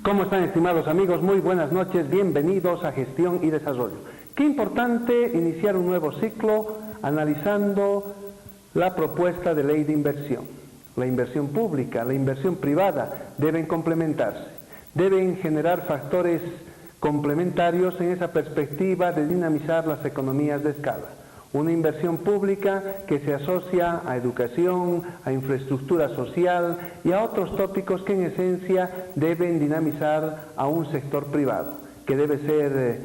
¿Cómo están, estimados amigos? Muy buenas noches, bienvenidos a Gestión y Desarrollo. Qué importante iniciar un nuevo ciclo analizando la propuesta de ley de inversión. La inversión pública, la inversión privada deben complementarse, deben generar factores complementarios en esa perspectiva de dinamizar las economías de escala. Una inversión pública que se asocia a educación, a infraestructura social y a otros tópicos que en esencia deben dinamizar a un sector privado, que debe ser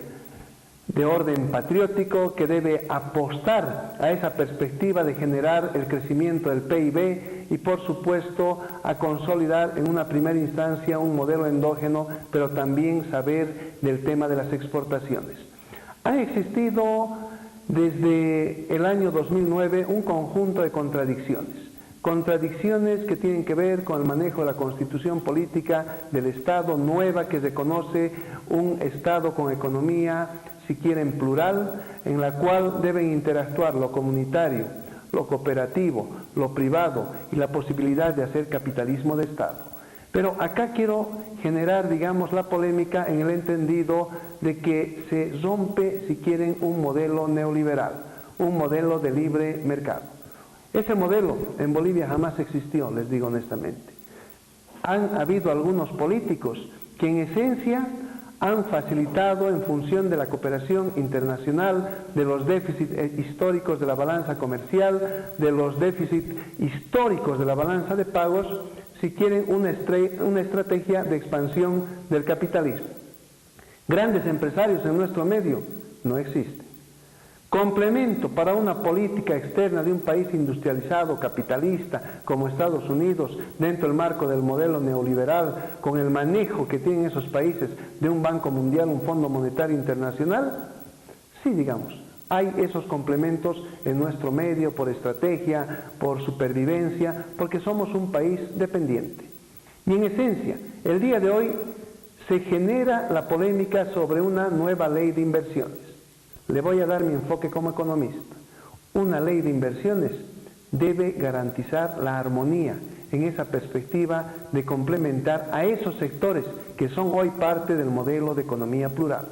de orden patriótico, que debe apostar a esa perspectiva de generar el crecimiento del PIB y por supuesto a consolidar en una primera instancia un modelo endógeno, pero también saber del tema de las exportaciones. Ha existido desde el año 2009 un conjunto de contradicciones que tienen que ver con el manejo de la constitución política del Estado nueva, que reconoce un Estado con economía, si quieren, plural, en la cual deben interactuar lo comunitario, lo cooperativo, lo privado y la posibilidad de hacer capitalismo de Estado. Pero acá quiero generar, digamos, la polémica en el entendido de que se rompe, si quieren, un modelo neoliberal, un modelo de libre mercado. Ese modelo en Bolivia jamás existió, les digo honestamente. Han habido algunos políticos que en esencia han facilitado en función de la cooperación internacional, de los déficits históricos de la balanza comercial, de los déficits históricos de la balanza de pagos, si quieren una estrategia de expansión del capitalismo. Grandes empresarios en nuestro medio no existen. Complemento para una política externa de un país industrializado, capitalista, como Estados Unidos, dentro del marco del modelo neoliberal, con el manejo que tienen esos países de un Banco Mundial, un Fondo Monetario Internacional, sí, digamos, hay esos complementos en nuestro medio por estrategia, por supervivencia, porque somos un país dependiente. Y en esencia, el día de hoy se genera la polémica sobre una nueva ley de inversiones. Le voy a dar mi enfoque como economista. Una ley de inversiones debe garantizar la armonía en esa perspectiva de complementar a esos sectores que son hoy parte del modelo de economía plural.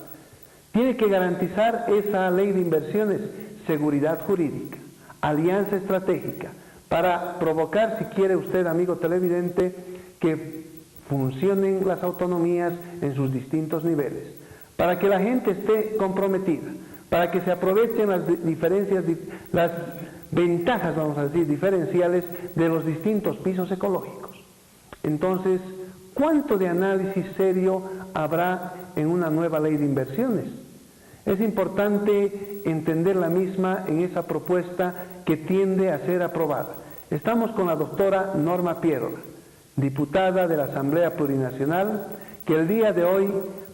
Tiene que garantizar esa ley de inversiones seguridad jurídica, alianza estratégica, para provocar, si quiere usted, amigo televidente, que funcionen las autonomías en sus distintos niveles, para que la gente esté comprometida, para que se aprovechen las diferencias, las ventajas, vamos a decir, diferenciales de los distintos pisos ecológicos. Entonces, ¿cuánto de análisis serio habrá en una nueva ley de inversiones? Es importante entender la misma en esa propuesta que tiende a ser aprobada. Estamos con la doctora Norma Pierola, diputada de la Asamblea Plurinacional, que el día de hoy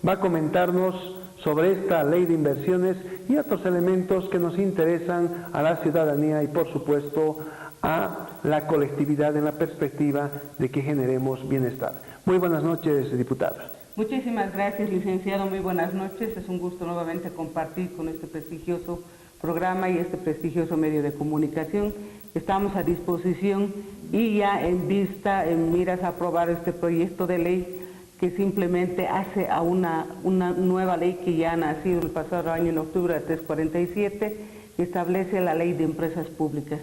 va a comentarnos sobre esta ley de inversiones y otros elementos que nos interesan a la ciudadanía y por supuesto a la colectividad en la perspectiva de que generemos bienestar. Muy buenas noches, diputada. Muchísimas gracias, licenciado. Muy buenas noches. Es un gusto nuevamente compartir con este prestigioso programa y este prestigioso medio de comunicación. Estamos a disposición y ya en miras a aprobar este proyecto de ley que simplemente hace a una nueva ley que ya ha nacido el pasado año en octubre de 347, que establece la ley de empresas públicas.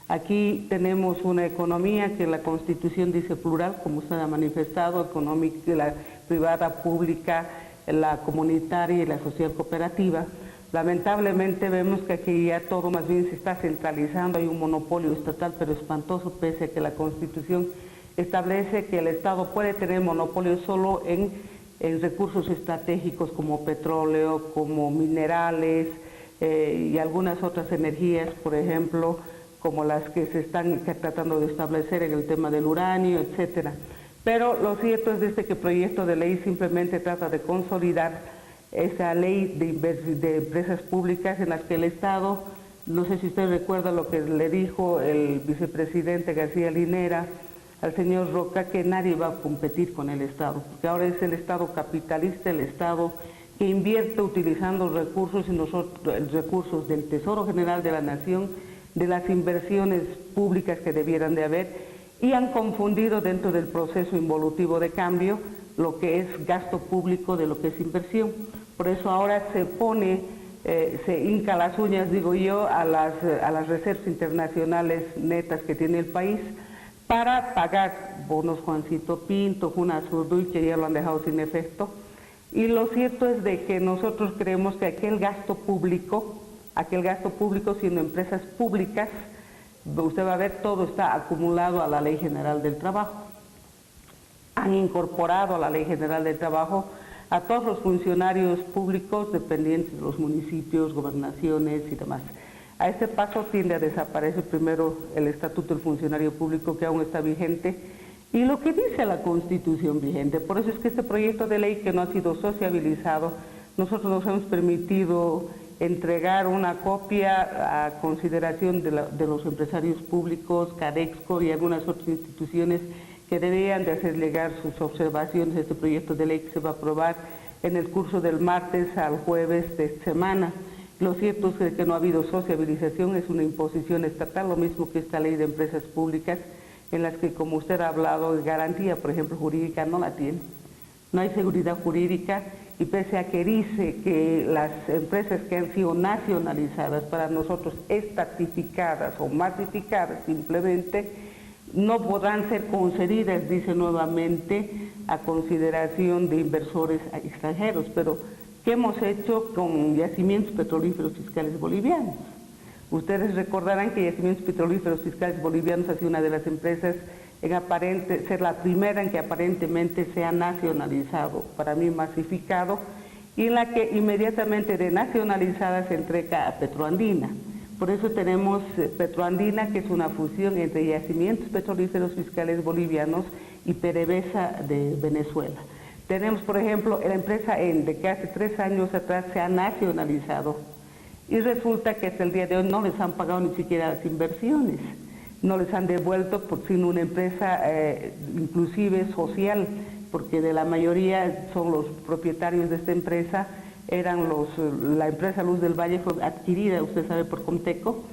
Aquí tenemos una economía que la Constitución dice plural, como usted ha manifestado, económica, la privada, pública, la comunitaria y la social cooperativa. Lamentablemente vemos que aquí ya todo más bien se está centralizando, hay un monopolio estatal pero espantoso, pese a que la Constitución establece que el Estado puede tener monopolio solo en recursos estratégicos como petróleo, como minerales y algunas otras energías, por ejemplo, como las que se están tratando de establecer en el tema del uranio, etcétera. Pero lo cierto es que el proyecto de ley simplemente trata de consolidar esa ley de empresas públicas en las que el Estado, no sé si usted recuerda lo que le dijo el vicepresidente García Linera al señor Roca, que nadie va a competir con el Estado, porque ahora es el Estado capitalista, el Estado que invierte utilizando recursos y recursos del Tesoro General de la Nación, de las inversiones públicas que debieran de haber, y han confundido dentro del proceso involutivo de cambio lo que es gasto público de lo que es inversión. Por eso ahora se hinca las uñas, digo yo, a las reservas internacionales netas que tiene el país para pagar bonos Juancito Pinto, Junasurdui, que ya lo han dejado sin efecto. Y lo cierto es de que nosotros creemos que aquel gasto público siendo empresas públicas, usted va a ver, todo está acumulado a la Ley General del Trabajo. Han incorporado a la Ley General del Trabajo a todos los funcionarios públicos dependientes de los municipios, gobernaciones y demás. A este paso tiende a desaparecer primero el Estatuto del Funcionario Público, que aún está vigente, y lo que dice la Constitución vigente. Por eso es que este proyecto de ley, que no ha sido sociabilizado, nosotros nos hemos permitido entregar una copia a consideración de los empresarios públicos, Cadexco y algunas otras instituciones que deberían de hacer llegar sus observaciones a este proyecto de ley que se va a aprobar en el curso del martes al jueves de esta semana. Lo cierto es que no ha habido sociabilización, es una imposición estatal, lo mismo que esta ley de empresas públicas, en las que, como usted ha hablado, garantía, por ejemplo, jurídica no la tiene. No hay seguridad jurídica, y pese a que dice que las empresas que han sido nacionalizadas, para nosotros estatificadas o masificadas simplemente, no podrán ser concedidas, dice nuevamente, a consideración de inversores extranjeros. Pero, ¿qué hemos hecho con Yacimientos Petrolíferos Fiscales Bolivianos? Ustedes recordarán que Yacimientos Petrolíferos Fiscales Bolivianos ha sido una de las empresas en ser la primera en que aparentemente se ha nacionalizado, para mí masificado, y en la que inmediatamente de nacionalizada se entrega a Petroandina. Por eso tenemos Petroandina, que es una fusión entre Yacimientos Petrolíferos Fiscales Bolivianos y PDVSA de Venezuela. Tenemos, por ejemplo, la empresa ENDE, que hace 3 años atrás se ha nacionalizado, y resulta que hasta el día de hoy no les han pagado ni siquiera las inversiones, no les han devuelto sino una empresa inclusive social, porque de la mayoría son los propietarios de esta empresa, la empresa Luz del Valle fue adquirida, usted sabe, por Comteco,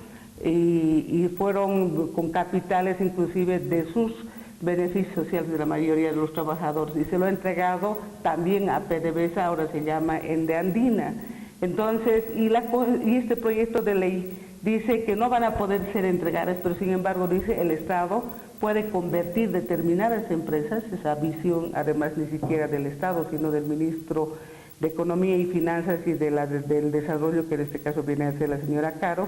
y fueron con capitales inclusive de sus beneficios sociales de la mayoría de los trabajadores, y se lo ha entregado también a PDVSA, ahora se llama ENDE Andina. Entonces, y este proyecto de ley dice que no van a poder ser entregadas, pero sin embargo dice el Estado puede convertir determinadas empresas, esa visión además ni siquiera del Estado, sino del ministro de Economía y Finanzas y del Desarrollo, que en este caso viene a ser la señora Caro,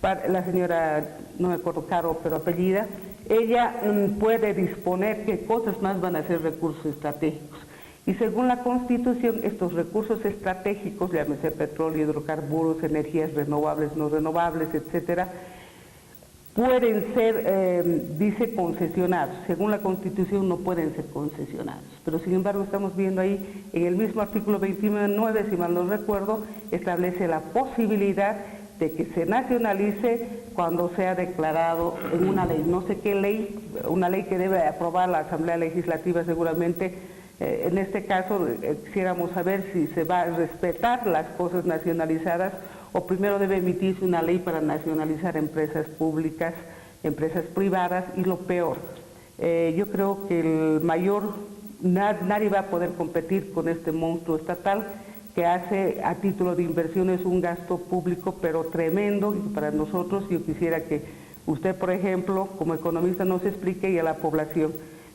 la señora, no me acuerdo Caro, pero apellida, ella puede disponer qué cosas más van a ser recursos estratégicos. Y según la Constitución, estos recursos estratégicos, llámese petróleo, hidrocarburos, energías renovables, no renovables, etcétera, pueden ser, dice, concesionados. Según la Constitución no pueden ser concesionados. Pero sin embargo estamos viendo ahí, en el mismo artículo 29, si mal no recuerdo, establece la posibilidad de que se nacionalice cuando sea declarado en una ley. No sé qué ley, una ley que debe aprobar la Asamblea Legislativa seguramente. En este caso quisiéramos saber si se va a respetar las cosas nacionalizadas o primero debe emitirse una ley para nacionalizar empresas públicas, empresas privadas, y lo peor, yo creo que nadie va a poder competir con este monstruo estatal que hace a título de inversiones un gasto público pero tremendo, y para nosotros yo quisiera que usted, por ejemplo, como economista nos explique, y a la población,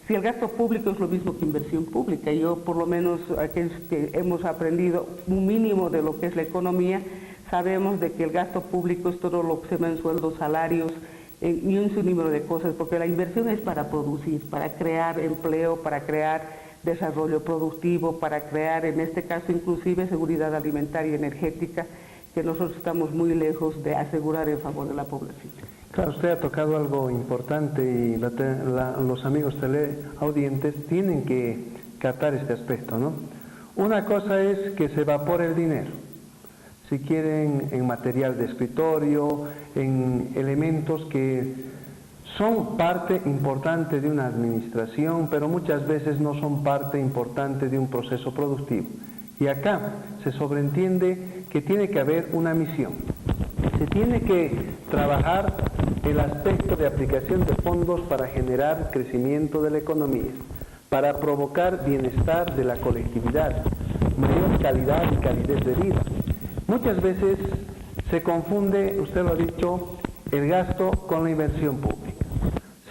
si el gasto público es lo mismo que inversión pública. Yo, por lo menos, aquellos que hemos aprendido un mínimo de lo que es la economía, sabemos de que el gasto público es todo lo que se ve en sueldos, salarios y un sinnúmero de cosas, porque la inversión es para producir, para crear empleo, para crear desarrollo productivo, para crear, en este caso, inclusive seguridad alimentaria y energética, que nosotros estamos muy lejos de asegurar en favor de la población. Claro, usted ha tocado algo importante y los amigos teleaudientes tienen que captar este aspecto, ¿no? Una cosa es que se evapore el dinero, si quieren, en material de escritorio, en elementos que son parte importante de una administración, pero muchas veces no son parte importante de un proceso productivo. Y acá se sobreentiende que tiene que haber una misión. Se tiene que trabajar el aspecto de aplicación de fondos para generar crecimiento de la economía, para provocar bienestar de la colectividad, mayor calidad y calidez de vida. Muchas veces se confunde, usted lo ha dicho, el gasto con la inversión pública.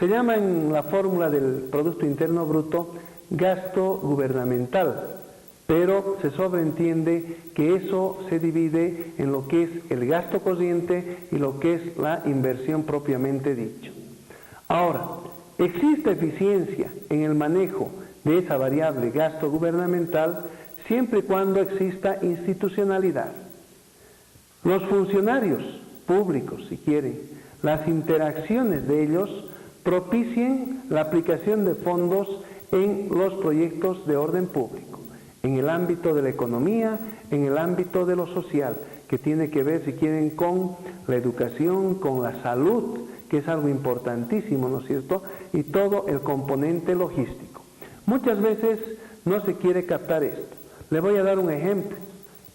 Se llama en la fórmula del Producto Interno Bruto gasto gubernamental, pero se sobreentiende que eso se divide en lo que es el gasto corriente y lo que es la inversión propiamente dicho. Ahora, existe eficiencia en el manejo de esa variable gasto gubernamental siempre y cuando exista institucionalidad. Los funcionarios públicos, si quieren, las interacciones de ellos propicien la aplicación de fondos en los proyectos de orden público, en el ámbito de la economía, en el ámbito de lo social, que tiene que ver, si quieren, con la educación, con la salud, que es algo importantísimo, ¿no es cierto?, y todo el componente logístico. Muchas veces no se quiere captar esto. Le voy a dar un ejemplo,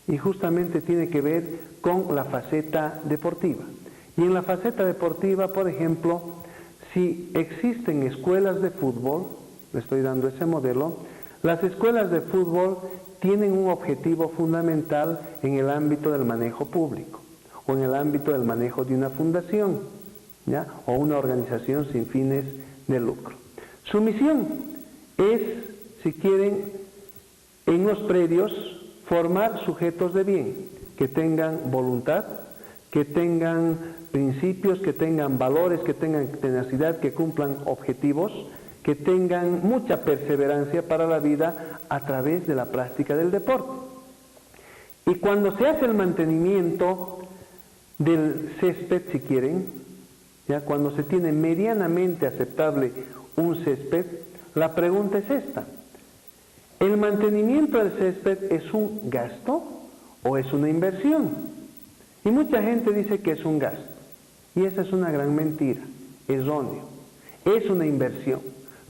y justamente tiene que ver con la faceta deportiva. Y en la faceta deportiva, por ejemplo, si existen escuelas de fútbol, le estoy dando ese modelo, las escuelas de fútbol tienen un objetivo fundamental en el ámbito del manejo público o en el ámbito del manejo de una fundación, ¿ya?, o una organización sin fines de lucro. Su misión es, si quieren, en los predios formar sujetos de bien, que tengan voluntad, que tengan principios, que tengan valores, que tengan tenacidad, que cumplan objetivos, que tengan mucha perseverancia para la vida a través de la práctica del deporte. Y cuando se hace el mantenimiento del césped, si quieren, ya cuando se tiene medianamente aceptable un césped, la pregunta es esta: ¿el mantenimiento del césped es un gasto o es una inversión? Y mucha gente dice que es un gasto, y esa es una gran mentira, erróneo. Es una inversión,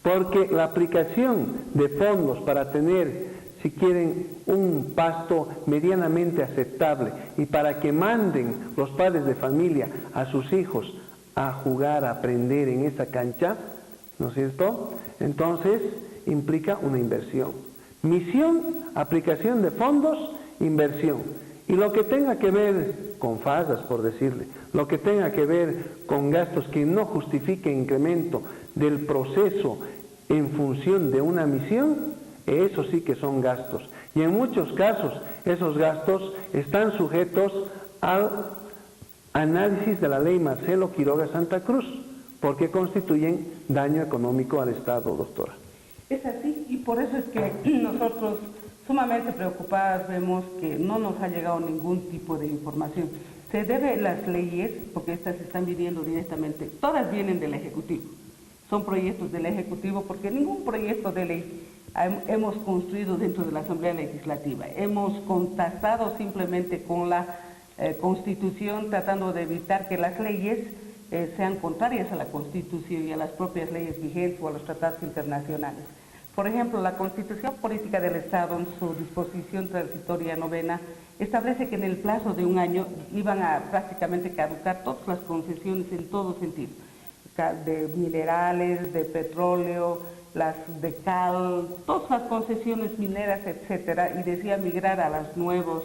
porque la aplicación de fondos para tener, si quieren, un pasto medianamente aceptable y para que manden los padres de familia a sus hijos a jugar, a aprender en esa cancha, ¿no es cierto?, entonces implica una inversión. Misión, aplicación de fondos, inversión. Y lo que tenga que ver con fallas, por decirle, lo que tenga que ver con gastos que no justifiquen incremento del proceso en función de una misión, eso sí que son gastos. Y en muchos casos esos gastos están sujetos al análisis de la ley Marcelo Quiroga Santa Cruz, porque constituyen daño económico al Estado, doctora. Es así, y por eso es que nosotros, sumamente preocupadas, vemos que no nos ha llegado ningún tipo de información. Se debe a las leyes, porque estas están viniendo directamente, todas vienen del Ejecutivo, son proyectos del Ejecutivo, porque ningún proyecto de ley hemos construido dentro de la Asamblea Legislativa. Hemos contactado simplemente con la Constitución, tratando de evitar que las leyes sean contrarias a la Constitución y a las propias leyes vigentes o a los tratados internacionales. Por ejemplo, la Constitución Política del Estado, en su disposición transitoria novena, establece que en el plazo de un año iban a prácticamente caducar todas las concesiones en todo sentido, de minerales, de petróleo, las de cal, todas las concesiones mineras, etcétera, y decía migrar a las nueva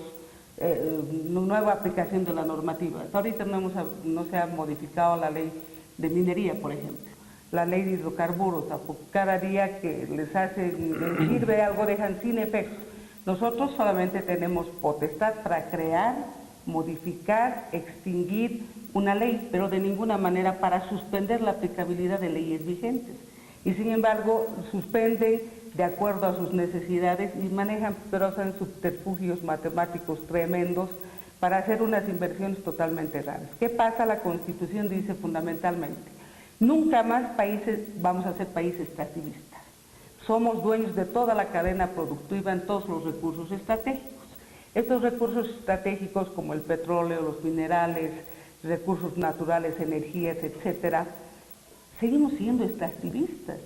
aplicación de la normativa. Hasta ahorita no se ha modificado la ley de minería, por ejemplo. La ley de hidrocarburos, cada día que les sirve algo dejan sin efecto. Nosotros solamente tenemos potestad para crear, modificar, extinguir una ley, pero de ninguna manera para suspender la aplicabilidad de leyes vigentes. Y sin embargo, suspenden de acuerdo a sus necesidades y manejan, pero usan subterfugios matemáticos tremendos para hacer unas inversiones totalmente raras. ¿Qué pasa? La Constitución dice fundamentalmente: nunca más vamos a ser países extractivistas. Somos dueños de toda la cadena productiva en todos los recursos estratégicos. Estos recursos estratégicos como el petróleo, los minerales, recursos naturales, energías, etcétera, seguimos siendo extractivistas.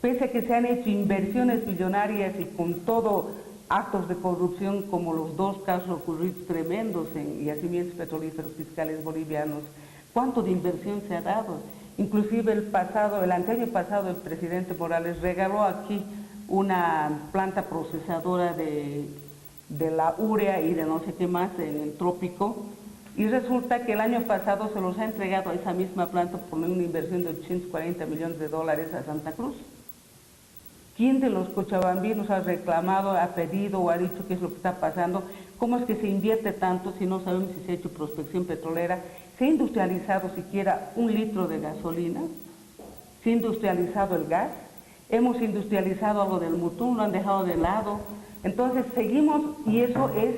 Pese a que se han hecho inversiones millonarias y con todo actos de corrupción como los dos casos ocurridos tremendos en yacimientos petrolíferos fiscales bolivianos, ¿cuánto de inversión se ha dado? Inclusive el año pasado el presidente Morales regaló aquí una planta procesadora de la urea y de no sé qué más en el trópico, y resulta que el año pasado se los ha entregado a esa misma planta por una inversión de 840 millones de dólares a Santa Cruz. ¿Quién de los cochabambinos ha reclamado, ha pedido o ha dicho qué es lo que está pasando? ¿Cómo es que se invierte tanto si no sabemos si se ha hecho prospección petrolera? ¿Se ha industrializado siquiera 1 litro de gasolina? ¿Se ha industrializado el gas? ¿Hemos industrializado algo del mutún? ¿Lo han dejado de lado? Entonces seguimos, y eso es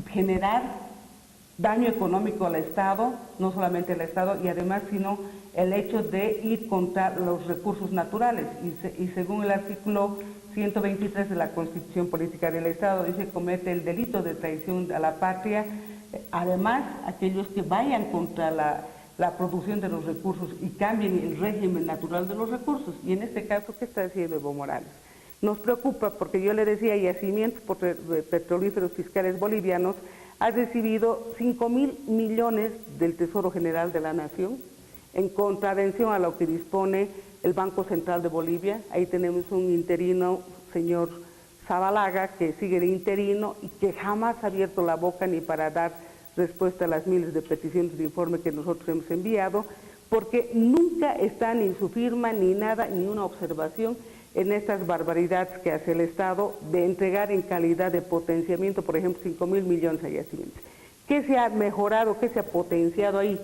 generar daño económico al Estado, no solamente al Estado, y además sino el hecho de ir contra los recursos naturales. Y según el artículo 123 de la Constitución Política del Estado, dice: comete el delito de traición a la patria, además aquellos que vayan contra la producción de los recursos y cambien el régimen natural de los recursos. Y en este caso, ¿qué está haciendo Evo Morales? Nos preocupa porque yo le decía, Yacimientos Petrolíferos Fiscales Bolivianos ha recibido 5.000 millones del Tesoro General de la Nación, en contravención a lo que dispone el Banco Central de Bolivia. Ahí tenemos un interino, señor Zabalaga, que sigue de interino y que jamás ha abierto la boca ni para dar respuesta a las miles de peticiones de informe que nosotros hemos enviado, porque nunca está ni su firma, ni nada, ni una observación en estas barbaridades que hace el Estado de entregar en calidad de potenciamiento, por ejemplo, 5.000 millones a Yacimientos. ¿Qué se ha mejorado, qué se ha potenciado ahí?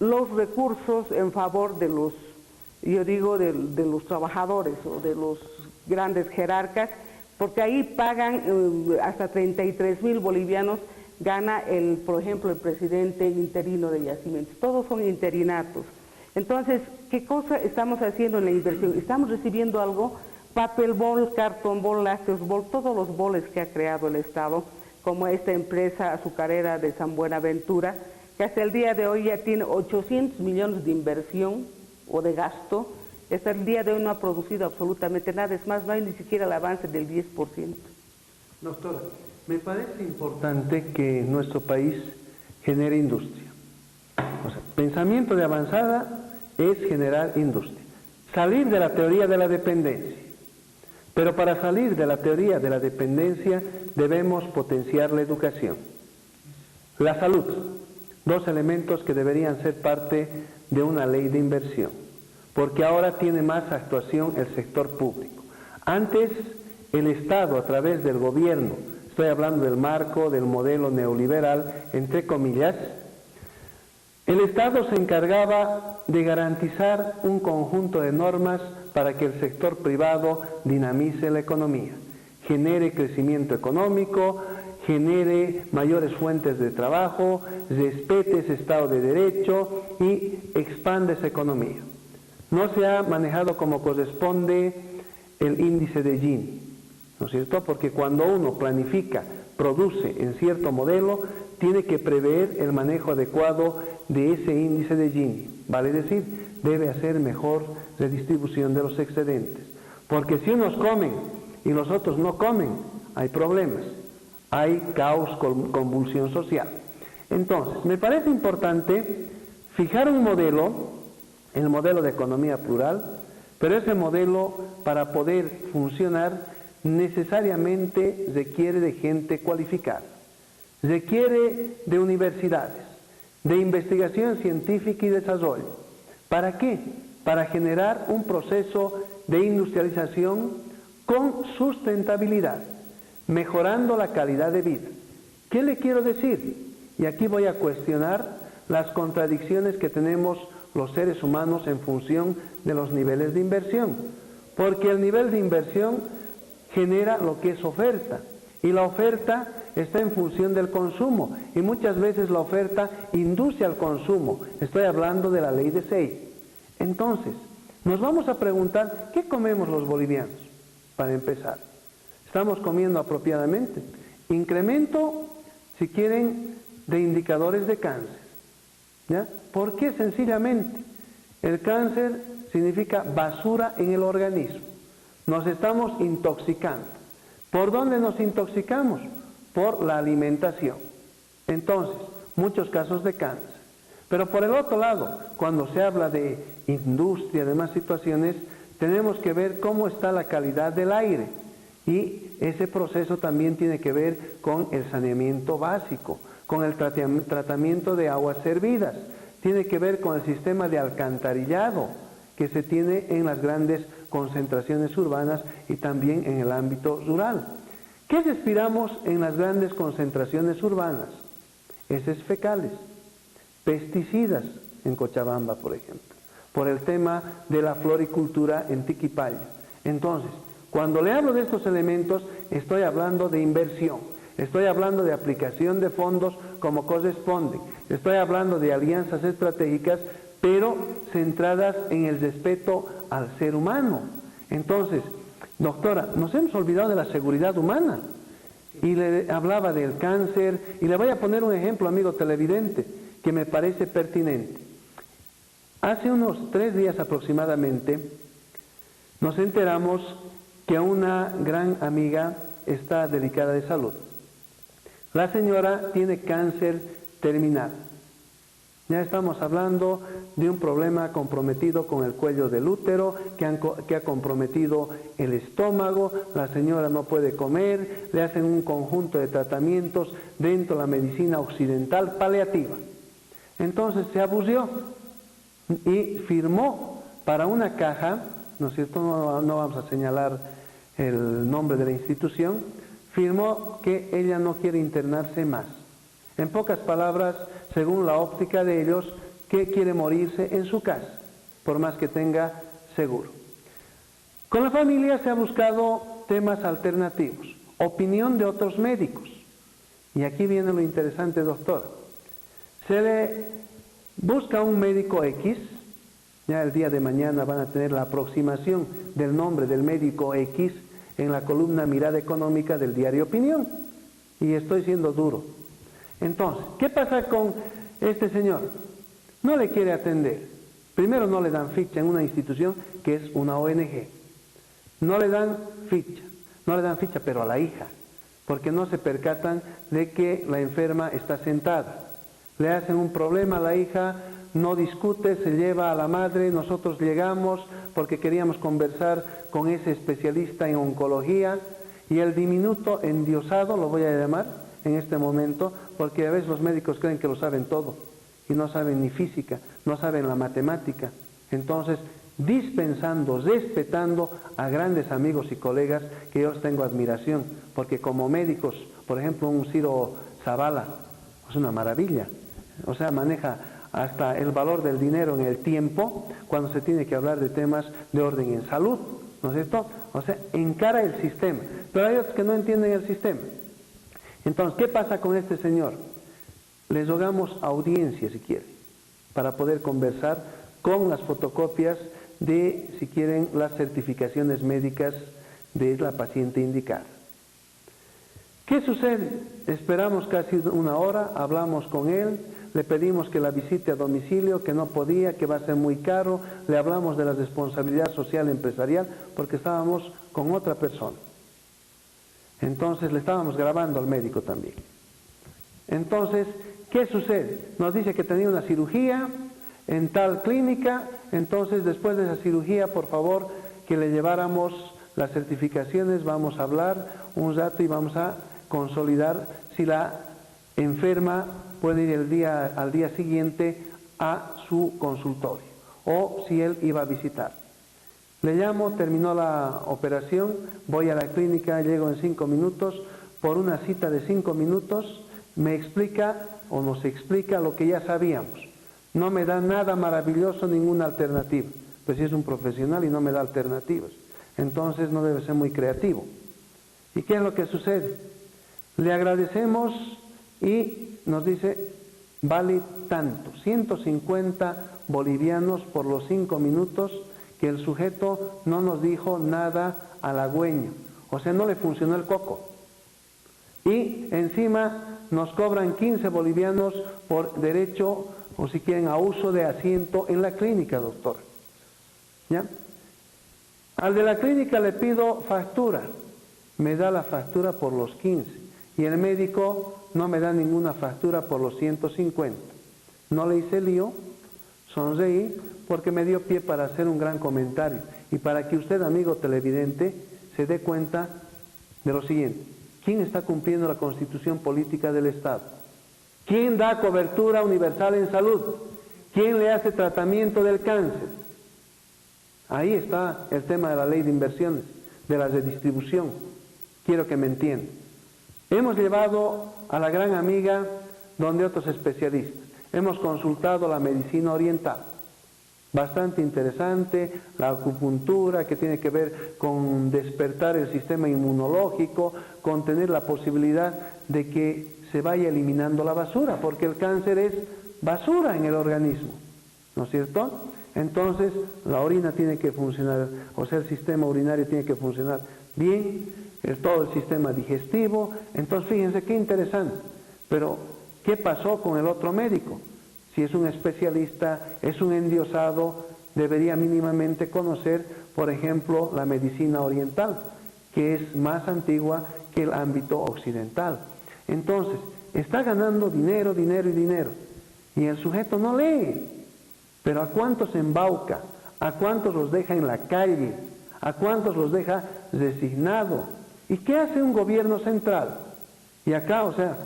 Los recursos en favor de los, yo digo, de los trabajadores o de los grandes jerarcas, porque ahí pagan hasta 33.000 bolivianos, gana, por ejemplo, el presidente interino de Yacimientos. Todos son interinatos. Entonces, ¿qué cosa estamos haciendo en la inversión? Estamos recibiendo algo, papel bol, cartón bol, lácteos bol, todos los boles que ha creado el Estado, como esta empresa azucarera de San Buenaventura, que hasta el día de hoy ya tiene 800 millones de inversión o de gasto. Hasta el día de hoy no ha producido absolutamente nada, es más, no hay ni siquiera el avance del 10%. Doctora, me parece importante que nuestro país genere industria. O sea, pensamiento de avanzada es generar industria. Salir de la teoría de la dependencia. Pero para salir de la teoría de la dependencia debemos potenciar la educación. La salud. 2 elementos que deberían ser parte de una ley de inversión, porque ahora tiene más actuación el sector público. Antes, el Estado, a través del gobierno, estoy hablando del marco, del modelo neoliberal, entre comillas, el Estado se encargaba de garantizar un conjunto de normas para que el sector privado dinamice la economía, genere crecimiento económico, genere mayores fuentes de trabajo, respete ese Estado de Derecho y expande esa economía. No se ha manejado como corresponde el índice de Gini, ¿no es cierto? Porque cuando uno planifica, produce en cierto modelo, tiene que prever el manejo adecuado de ese índice de Gini. Vale decir, debe hacer mejor redistribución de los excedentes. Porque si unos comen y los otros no comen, hay problemas. Hay caos, convulsión social. Entonces, me parece importante fijar un modelo, el modelo de economía plural, pero ese modelo, para poder funcionar, necesariamente requiere de gente cualificada, requiere de universidades, de investigación científica y desarrollo. ¿Para qué? Para generar un proceso de industrialización con sustentabilidad, mejorando la calidad de vida. ¿Qué le quiero decir? Y aquí voy a cuestionar las contradicciones que tenemos los seres humanos en función de los niveles de inversión. Porque el nivel de inversión genera lo que es oferta. Y la oferta está en función del consumo. Y muchas veces la oferta induce al consumo. Estoy hablando de la ley de Say. Entonces, nos vamos a preguntar, ¿qué comemos los bolivianos? Para empezar. ¿Estamos comiendo apropiadamente? Incremento, si quieren, de indicadores de cáncer. ¿Ya? ¿Por qué? Sencillamente, el cáncer significa basura en el organismo. Nos estamos intoxicando. ¿Por dónde nos intoxicamos? Por la alimentación. Entonces, muchos casos de cáncer. Pero por el otro lado, cuando se habla de industria, de más situaciones, tenemos que ver cómo está la calidad del aire. Y ese proceso también tiene que ver con el saneamiento básico, con el tratamiento de aguas servidas, tiene que ver con el sistema de alcantarillado que se tiene en las grandes concentraciones urbanas y también en el ámbito rural. ¿Qué respiramos en las grandes concentraciones urbanas? Heces fecales, pesticidas en Cochabamba, por ejemplo, por el tema de la floricultura en Tiquipaya. Entonces, cuando le hablo de estos elementos, estoy hablando de inversión, estoy hablando de aplicación de fondos como corresponde, estoy hablando de alianzas estratégicas, pero centradas en el respeto al ser humano. Entonces, doctora, nos hemos olvidado de la seguridad humana. Y le hablaba del cáncer, y le voy a poner un ejemplo, amigo televidente, que me parece pertinente. Hace unos 3 días aproximadamente, nos enteramos que una gran amiga está delicada de salud. La señora tiene cáncer terminal. Ya estamos hablando de un problema comprometido con el cuello del útero, que ha comprometido el estómago, la señora no puede comer, le hacen un conjunto de tratamientos dentro de la medicina occidental paliativa. Entonces se abusió y firmó para una caja, ¿no es cierto? No vamos a señalar el nombre de la institución, firmó que ella no quiere internarse más. En pocas palabras, según la óptica de ellos, que quiere morirse en su casa, por más que tenga seguro. Con la familia se ha buscado temas alternativos, opinión de otros médicos. Y aquí viene lo interesante, doctora. Se le busca un médico X, ya el día de mañana van a tener la aproximación del nombre del médico X en la columna Mirada Económica del diario Opinión. Y estoy siendo duro. Entonces, ¿qué pasa con este señor? No le quiere atender. Primero, no le dan ficha en una institución que es una ONG. No le dan ficha, pero a la hija, porque no se percatan de que la enferma está sentada. Le hacen un problema a la hija, no discute, se lleva a la madre, nosotros llegamos porque queríamos conversar con ese especialista en oncología, y el diminuto endiosado, lo voy a llamar en este momento, porque a veces los médicos creen que lo saben todo, y no saben ni física, no saben la matemática. Entonces, dispensando, respetando a grandes amigos y colegas que yo tengo admiración, porque como médicos, por ejemplo, un Ciro Zavala, es una maravilla, o sea, maneja hasta el valor del dinero en el tiempo, cuando se tiene que hablar de temas de orden en salud, ¿no es cierto? O sea, encara el sistema, pero hay otros que no entienden el sistema. Entonces, ¿qué pasa con este señor? Les rogamos audiencia, si quieren, para poder conversar con las fotocopias de, si quieren, las certificaciones médicas de la paciente indicada. ¿Qué sucede? Esperamos casi 1 hora, hablamos con él, le pedimos que la visite a domicilio, que no podía, que va a ser muy caro, le hablamos de la responsabilidad social empresarial, porque estábamos con otra persona. Entonces le estábamos grabando al médico también. Entonces, ¿qué sucede? Nos dice que tenía una cirugía en tal clínica, entonces después de esa cirugía, por favor, que le lleváramos las certificaciones, vamos a hablar un rato y vamos a consolidar si la enferma puede ir al día siguiente a su consultorio, o si él iba a visitar. Le llamo, terminó la operación, voy a la clínica, llego en 5 minutos, por una cita de 5 minutos, me explica o nos explica lo que ya sabíamos. No me da nada maravilloso, ninguna alternativa. Pues si es un profesional y no me da alternativas, entonces no debe ser muy creativo. ¿Y qué es lo que sucede? Le agradecemos y nos dice, vale tanto, 150 bolivianos por los 5 minutos que el sujeto no nos dijo nada halagüeño. O sea, no le funcionó el coco. Y encima nos cobran 15 bolivianos por derecho, o si quieren, a uso de asiento en la clínica, doctor. ¿Ya? Al de la clínica le pido factura. Me da la factura por los 15. Y el médico no me da ninguna factura por los 150. No le hice lío, sonreí, porque me dio pie para hacer un gran comentario. y para que usted, amigo televidente, se dé cuenta de lo siguiente. ¿Quién está cumpliendo la Constitución Política del Estado? ¿Quién da cobertura universal en salud? ¿Quién le hace tratamiento del cáncer? Ahí está el tema de la ley de inversiones, de la redistribución. Quiero que me entiendan. Hemos llevado a la gran amiga donde otros especialistas. Hemos consultado la medicina oriental. Bastante interesante, la acupuntura que tiene que ver con despertar el sistema inmunológico, con tener la posibilidad de que se vaya eliminando la basura, porque el cáncer es basura en el organismo, ¿no es cierto? Entonces la orina tiene que funcionar, o sea, el sistema urinario tiene que funcionar bien, todo el sistema digestivo. Entonces fíjense qué interesante. Pero ¿qué pasó con el otro médico? Si es un especialista, es un endiosado, debería mínimamente conocer, por ejemplo, la medicina oriental, que es más antigua que el ámbito occidental. Entonces, está ganando dinero, dinero y dinero, y el sujeto no lee. Pero ¿a cuántos embauca? ¿A cuántos los deja en la calle? ¿A cuántos los deja resignados? ¿Y qué hace un gobierno central? Y acá, o sea,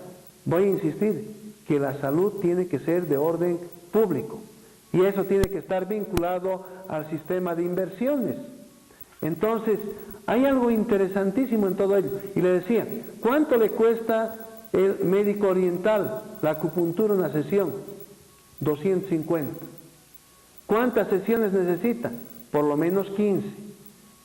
voy a insistir, que la salud tiene que ser de orden público y eso tiene que estar vinculado al sistema de inversiones. Entonces, hay algo interesantísimo en todo ello. Y le decía, ¿cuánto le cuesta el médico oriental, la acupuntura, una sesión? 250. ¿Cuántas sesiones necesita? Por lo menos 15.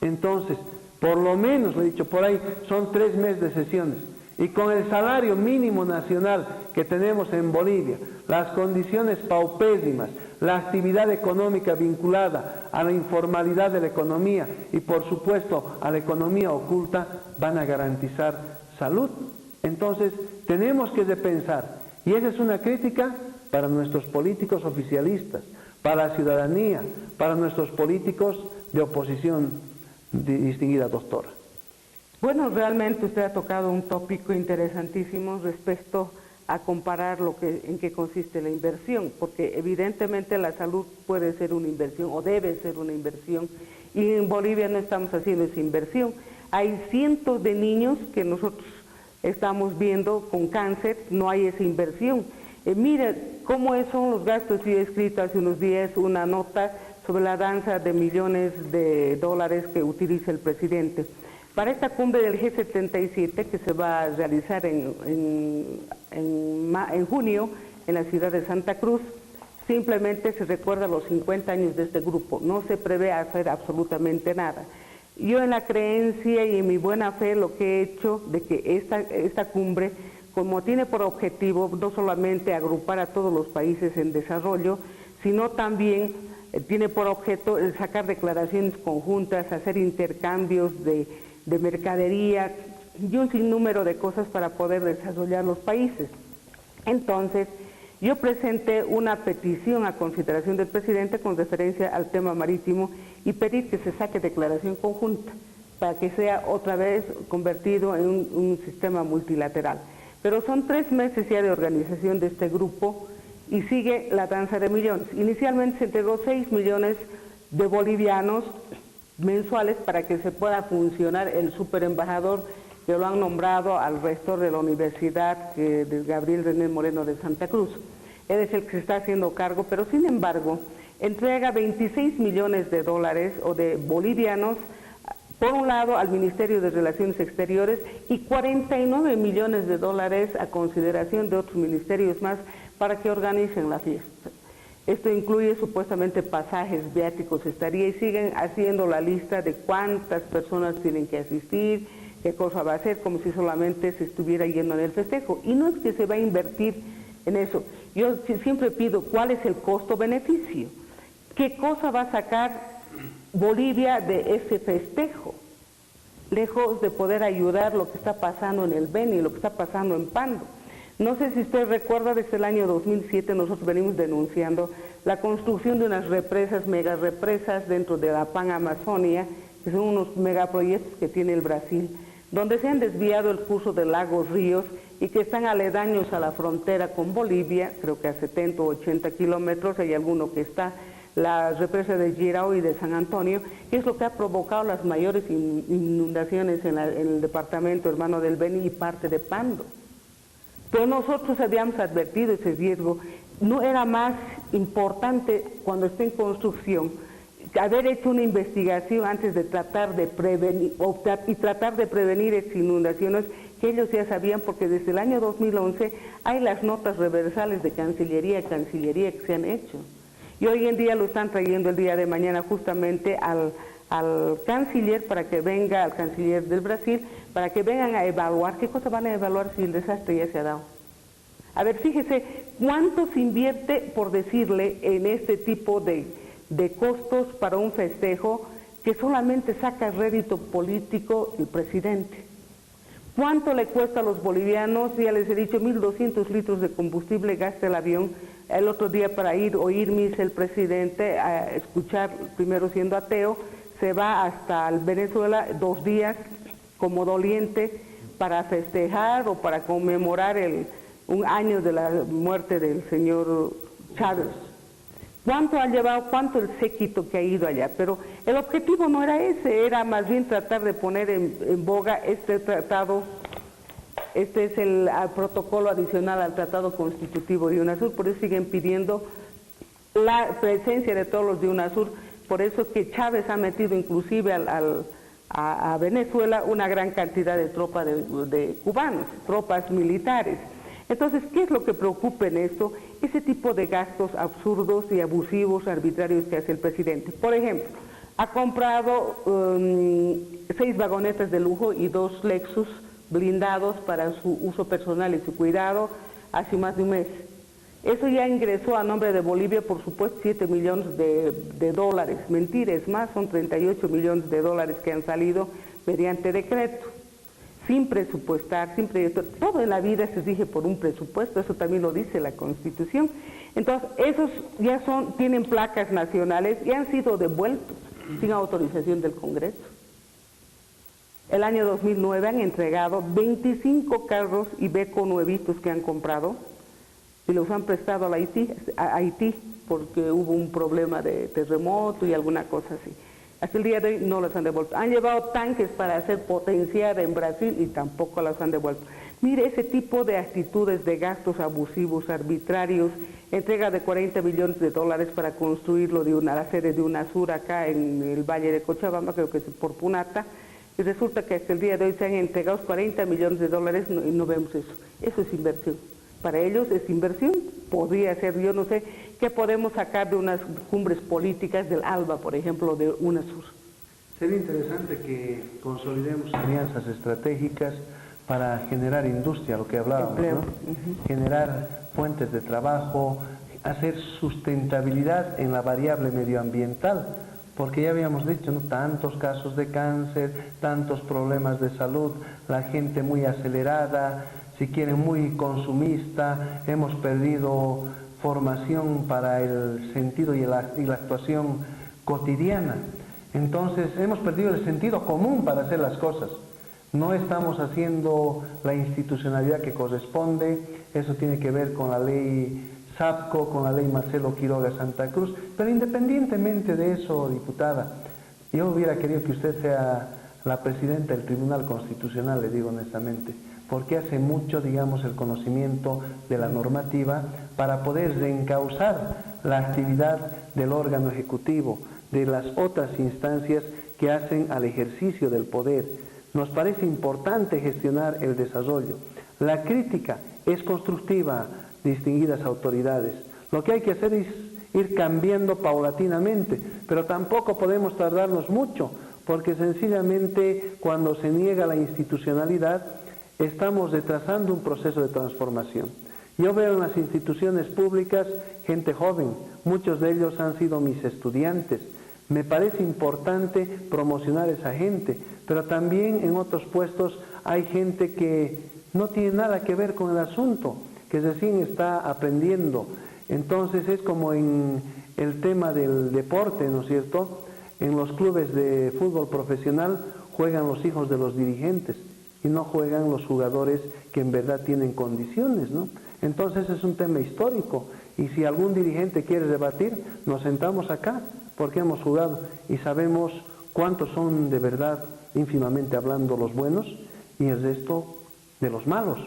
Entonces, por lo menos, le he dicho, por ahí son 3 meses de sesiones. Y con el salario mínimo nacional que tenemos en Bolivia, las condiciones paupérrimas, la actividad económica vinculada a la informalidad de la economía y por supuesto a la economía oculta, van a garantizar salud. Entonces tenemos que repensar, y esa es una crítica para nuestros políticos oficialistas, para la ciudadanía, para nuestros políticos de oposición, distinguida doctora. Bueno, realmente usted ha tocado un tópico interesantísimo respecto a comparar en qué consiste la inversión, porque evidentemente la salud puede ser una inversión o debe ser una inversión, y en Bolivia no estamos haciendo esa inversión. Hay cientos de niños que nosotros estamos viendo con cáncer, no hay esa inversión. Mira cómo son los gastos. Yo he escrito hace unos días una nota sobre la danza de millones de dólares que utiliza el presidente. Para esta cumbre del G77 que se va a realizar en junio en la ciudad de Santa Cruz, simplemente se recuerda los 50 años de este grupo, no se prevé hacer absolutamente nada. Yo en la creencia y en mi buena fe lo que he hecho de que esta cumbre, como tiene por objetivo no solamente agrupar a todos los países en desarrollo, sino también tiene por objeto el sacar declaraciones conjuntas, hacer intercambios de mercadería y un sinnúmero de cosas para poder desarrollar los países. Entonces, yo presenté una petición a consideración del presidente con referencia al tema marítimo y pedir que se saque declaración conjunta para que sea otra vez convertido en un sistema multilateral. Pero son 3 meses ya de organización de este grupo y sigue la danza de millones. Inicialmente se entregó 6 millones de bolivianos mensuales para que se pueda funcionar el superembajador que lo han nombrado al rector de la Universidad de Gabriel René Moreno de Santa Cruz. Él es el que se está haciendo cargo, pero sin embargo entrega 26 millones de dólares o de bolivianos, por un lado al Ministerio de Relaciones Exteriores y 49 millones de dólares a consideración de otros ministerios más para que organicen la fiesta. Esto incluye supuestamente pasajes, viáticos, estaría, y siguen haciendo la lista de cuántas personas tienen que asistir, qué cosa va a hacer, como si solamente se estuviera yendo en el festejo. Y no es que se va a invertir en eso. Yo siempre pido cuál es el costo-beneficio. ¿Qué cosa va a sacar Bolivia de ese festejo? Lejos de poder ayudar lo que está pasando en el Beni, lo que está pasando en Pando. No sé si usted recuerda, desde el año 2007 nosotros venimos denunciando la construcción de unas represas, megarepresas dentro de la Pan-Amazonia, que son unos megaproyectos que tiene el Brasil, donde se han desviado el curso de lagos, ríos, y que están aledaños a la frontera con Bolivia, creo que a 70 o 80 kilómetros, hay alguno que está la represa de Girao y de San Antonio, que es lo que ha provocado las mayores inundaciones en el departamento hermano del Beni y parte de Pando. Pero nosotros habíamos advertido ese riesgo. ¿No era más importante cuando esté en construcción haber hecho una investigación antes de tratar de prevenir estas inundaciones, que ellos ya sabían? Porque desde el año 2011 hay las notas reversales de Cancillería que se han hecho. Y hoy en día lo están trayendo el día de mañana justamente al canciller para que venga, al canciller del Brasil, para que vengan a evaluar. ¿Qué cosa van a evaluar si el desastre ya se ha dado? A ver, fíjese, ¿cuánto se invierte, por decirle, en este tipo de costos para un festejo que solamente saca rédito político el presidente? ¿Cuánto le cuesta a los bolivianos? Ya les he dicho, 1.200 litros de combustible gasta el avión. El otro día para oír misa el presidente, a escuchar, primero siendo ateo, se va hasta Venezuela 2 días como doliente para festejar o para conmemorar un año de la muerte del señor Chávez. ¿Cuánto ha llevado, cuánto el séquito que ha ido allá? Pero el objetivo no era ese, era más bien tratar de poner en boga este tratado. Este es el protocolo adicional al Tratado Constitutivo de UNASUR, por eso siguen pidiendo la presencia de todos los de UNASUR, por eso que Chávez ha metido inclusive a Venezuela una gran cantidad de tropas de cubanos, tropas militares. Entonces, ¿qué es lo que preocupa en esto? Ese tipo de gastos absurdos y abusivos, arbitrarios que hace el presidente. Por ejemplo, ha comprado 6 vagonetas de lujo y 2 Lexus blindados para su uso personal y su cuidado hace más de un mes. Eso ya ingresó a nombre de Bolivia, por supuesto, 7 millones de dólares. Mentira, es más, son 38 millones de dólares que han salido mediante decreto, sin presupuestar, sin proyecto. Todo en la vida se rige por un presupuesto, eso también lo dice la Constitución. Entonces, esos ya tienen placas nacionales y han sido devueltos sin autorización del Congreso. El año 2009 han entregado 25 carros Iveco nuevitos que han comprado y los han prestado a Haití porque hubo un problema de terremoto y alguna cosa así. Hasta el día de hoy no los han devuelto. Han llevado tanques para hacer potenciar en Brasil y tampoco los han devuelto. Mire ese tipo de actitudes de gastos abusivos, arbitrarios, entrega de 40 millones de dólares para construir la sede de UNASUR acá en el Valle de Cochabamba, creo que es por Punata, y resulta que hasta el día de hoy se han entregado 40 millones de dólares y no vemos eso. Eso es inversión. Para ellos es inversión. Podría ser, yo no sé, qué podemos sacar de unas cumbres políticas del ALBA, por ejemplo, de UNASUR. Sería interesante que consolidemos alianzas estratégicas para generar industria, lo que hablábamos, ¿no? Generar fuentes de trabajo, hacer sustentabilidad en la variable medioambiental, porque ya habíamos dicho, ¿no?, tantos casos de cáncer, tantos problemas de salud, la gente muy acelerada, si quieren muy consumista, hemos perdido formación para el sentido y la actuación cotidiana. Entonces hemos perdido el sentido común para hacer las cosas. No estamos haciendo la institucionalidad que corresponde. Eso tiene que ver con la ley SAPCO, con la ley Marcelo Quiroga Santa Cruz. Pero independientemente de eso, diputada, yo hubiera querido que usted sea la presidenta del Tribunal Constitucional, le digo honestamente, porque hace mucho, digamos, el conocimiento de la normativa para poder reencauzar la actividad del órgano ejecutivo, de las otras instancias que hacen al ejercicio del poder. Nos parece importante gestionar el desarrollo. La crítica es constructiva, distinguidas autoridades. Lo que hay que hacer es ir cambiando paulatinamente, pero tampoco podemos tardarnos mucho, porque sencillamente cuando se niega la institucionalidad, estamos retrasando un proceso de transformación. Yo veo en las instituciones públicas gente joven, muchos de ellos han sido mis estudiantes. Me parece importante promocionar a esa gente, pero también en otros puestos hay gente que no tiene nada que ver con el asunto, que recién está aprendiendo. Entonces es como en el tema del deporte, ¿no es cierto? En los clubes de fútbol profesional juegan los hijos de los dirigentes y no juegan los jugadores que en verdad tienen condiciones, ¿no? Entonces es un tema histórico Y si algún dirigente quiere debatir, nos sentamos acá, porque hemos jugado y sabemos cuántos son de verdad, ínfimamente hablando, los buenos y el resto de los malos.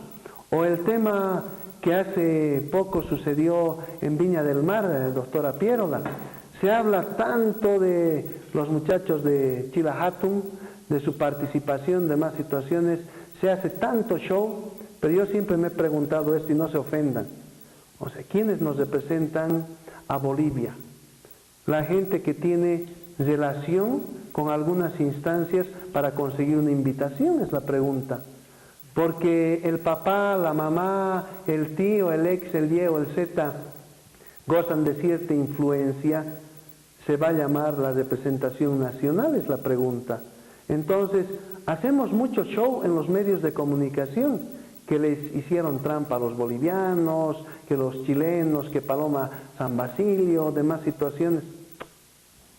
O el tema que hace poco sucedió en Viña del Mar, doctora Pierola. Se habla tanto de los muchachos de Chilahatun, de su participación, de más situaciones, se hace tanto show, pero yo siempre me he preguntado esto y no se ofendan. O sea, ¿quiénes nos representan a Bolivia? La gente que tiene relación con algunas instancias para conseguir una invitación, es la pregunta. Porque el papá, la mamá, el tío, el ex, el Y o el Z gozan de cierta influencia, se va a llamar la representación nacional, es la pregunta. Entonces, hacemos mucho show en los medios de comunicación, que les hicieron trampa a los bolivianos, que los chilenos, que Paloma San Basilio, demás situaciones.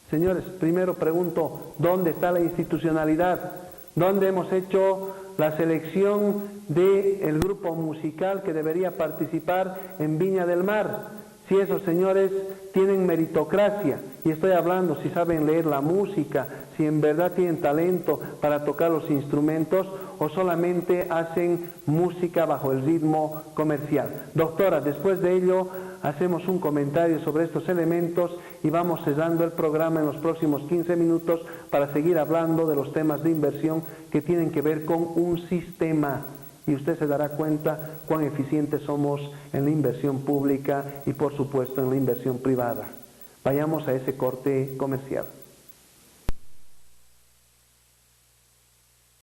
Señores, primero pregunto, ¿dónde está la institucionalidad? ¿Dónde hemos hecho la selección del grupo musical que debería participar en Viña del Mar? Si esos señores tienen meritocracia, y estoy hablando si saben leer la música, si en verdad tienen talento para tocar los instrumentos, o solamente hacen música bajo el ritmo comercial. Doctora, después de ello hacemos un comentario sobre estos elementos y vamos cerrando el programa en los próximos 15 minutos para seguir hablando de los temas de inversión que tienen que ver con un sistema. Y usted se dará cuenta cuán eficientes somos en la inversión pública y por supuesto en la inversión privada. Vayamos a ese corte comercial.